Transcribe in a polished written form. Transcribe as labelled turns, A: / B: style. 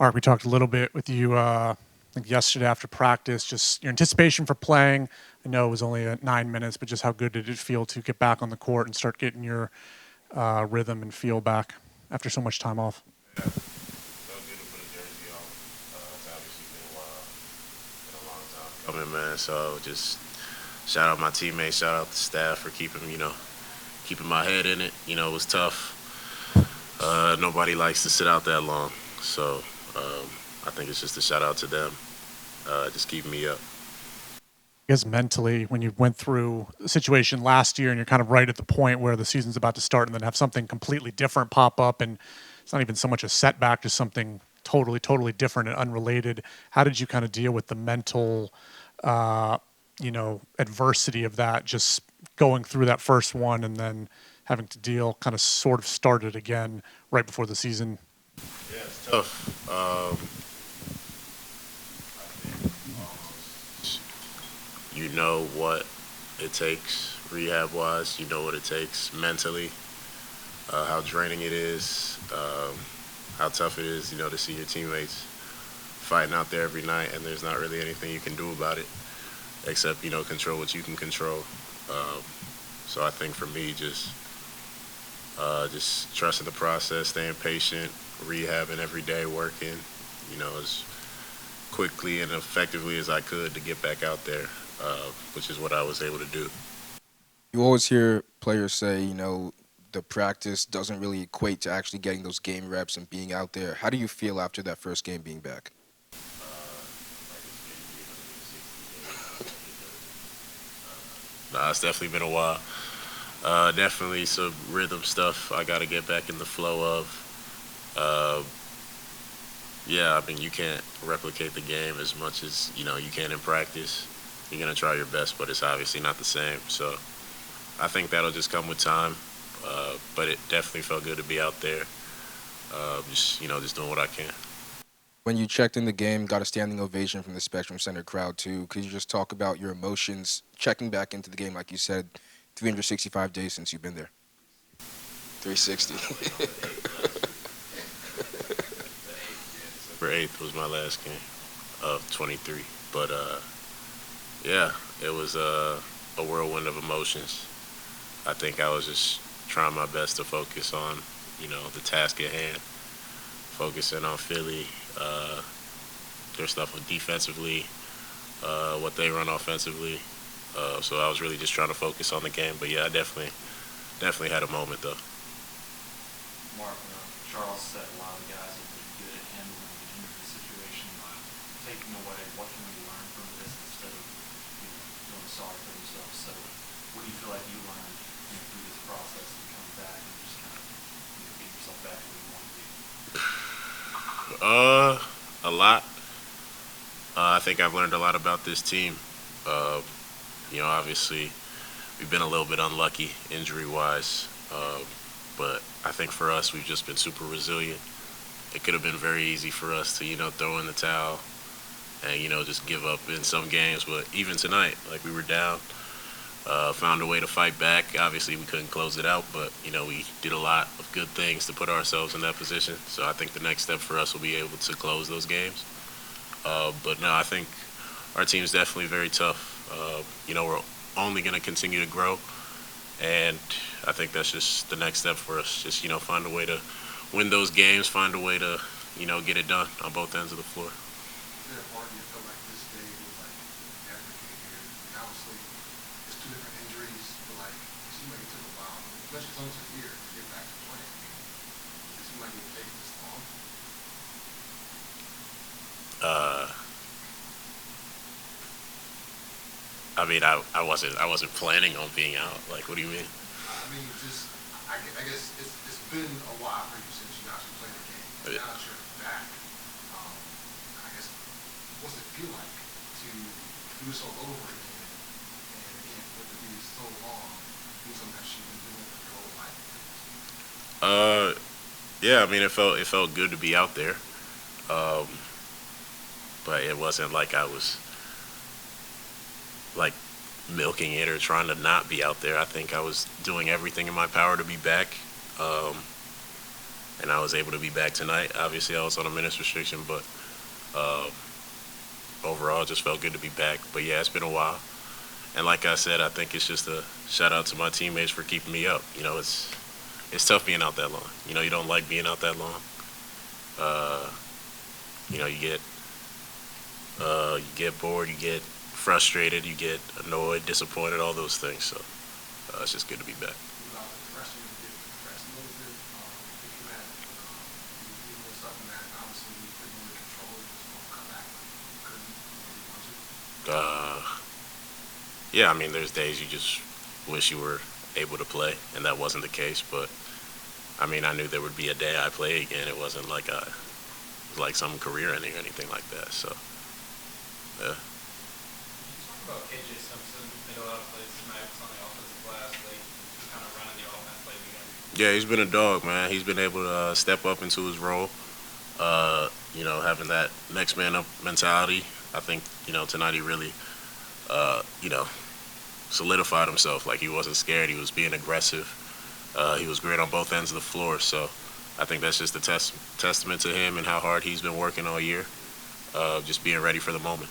A: Mark, we talked a little bit with you, I think yesterday after practice, just your anticipation for playing. I know it was only 9 minutes, but just how good did it feel to get back on the court and start getting your rhythm and feel back after so much time off?
B: Yeah, felt good to put a jersey on. It's obviously been a while, been a long time coming, man. So just shout out my teammates, shout out the staff for keeping my head in it. It was tough. Nobody likes to sit out that long, so um, I think it's just a shout out to them, just keeping me up.
A: I guess mentally, when you went through the situation last year and you're kind of right at the point where the season's about to start and then have something completely different pop up and it's not even so much a setback, just something totally, totally different and unrelated. How did you kind of deal with the mental, uh, adversity of that, just going through that first one and then having to deal kind of sort of started again right before the season?
B: Yeah, it's tough. I think almost you know what it takes rehab wise. You know what it takes mentally, how draining it is, how tough it is. To see your teammates fighting out there every night, and there's not really anything you can do about it except control what you can control. Um, so I think for me, just trusting the process, staying patient, rehabbing every day, working, as quickly and effectively as I could to get back out there, which is what I was able to do.
C: You always hear players say, the practice doesn't really equate to actually getting those game reps and being out there. How do you feel after that first game being back?
B: Like it's been 360 days since I hit Nah, it's definitely been a while. Definitely some rhythm stuff I got to get back in the flow of. Yeah, I mean, you can't replicate the game as much as you can in practice. You're gonna try your best, but it's obviously not the same. So I think that'll just come with time. But it definitely felt good to be out there. Just doing what I can.
C: When you checked in the game, got a standing ovation from the Spectrum Center crowd too. Could you just talk about your emotions checking back into the game, like you said, 365 days since you've been there? 360.
B: December 8th was my last game of 23. But yeah, it was a whirlwind of emotions. I think I was just trying my best to focus on, the task at hand, focusing on Philly, their stuff defensively, what they run offensively. So I was really just trying to focus on the game. But yeah, I definitely had a moment though.
D: Mark, Charles said a lot of guys are pretty good at handling the injury situation by taking away what can we learn from this instead of feeling sorry for themselves. So, what do you feel like you learned through this process and coming back and just kind of getting yourself back where you want to be?
B: A lot. I think I've learned a lot about this team. Uh, Obviously, we've been a little bit unlucky injury wise, but I think for us, we've just been super resilient. It could have been very easy for us to, throw in the towel and, just give up in some games. But even tonight, like we were down, found a way to fight back. Obviously, we couldn't close it out, but, we did a lot of good things to put ourselves in that position. So I think the next step for us will be able to close those games. But no, I think our team's definitely very tough. We're only going to continue to grow, and I think that's just the next step for us. Just find a way to win those games, find a way to get it done on both ends of the floor.
E: Is there a part of you that felt like this day was like never going to get here? I mean, obviously, it's two different injuries, but like it seemed like it took a while, especially it's almost a year to get back to playing. I mean, it seemed like it would take this long.
B: Uh, I mean, I wasn't planning on being out. Like, what do you mean?
E: I mean, just I guess it's been a while for you since you actually played the game.
B: Uh,
E: Now that you're back, um, I guess what's it feel like to do this all over again? And again, for it to be so long, do something that you've been doing for your whole life.
B: Uh, yeah. I mean, it felt good to be out there, um, but it wasn't like I was like milking it or trying to not be out there. I think I was doing everything in my power to be back. Um, and I was able to be back tonight. Obviously, I was on a minutes restriction, but uh, overall, it just felt good to be back. But yeah, it's been a while. And like I said, I think it's just a shout out to my teammates for keeping me up. It's tough being out that long. You don't like being out that long. Uh, you get bored, you get frustrated, you get annoyed, disappointed, all those things. So it's just good to be back.
E: What about the pressure to get pressed a little bit? Thinking that you doing something that obviously you couldn't really control, you just want to come back when you couldn't, when you want to.
B: Uh, yeah, I mean, there's days you just wish you were able to play, and that wasn't the case. But I mean, I knew there would be a day I play again. It wasn't like some career ending or anything like that. So yeah.
D: Can you talk about KJ Simpson? Made a lot of plays tonight. Was on the offensive glass late, kind of running the offense late again.
B: Yeah, he's been a dog, man. He's been able to step up into his role. Having that next man up mentality. I think tonight he really, you know, solidified himself. Like he wasn't scared. He was being aggressive. He was great on both ends of the floor. So I think that's just a testament to him and how hard he's been working all year. Just being ready for the moment.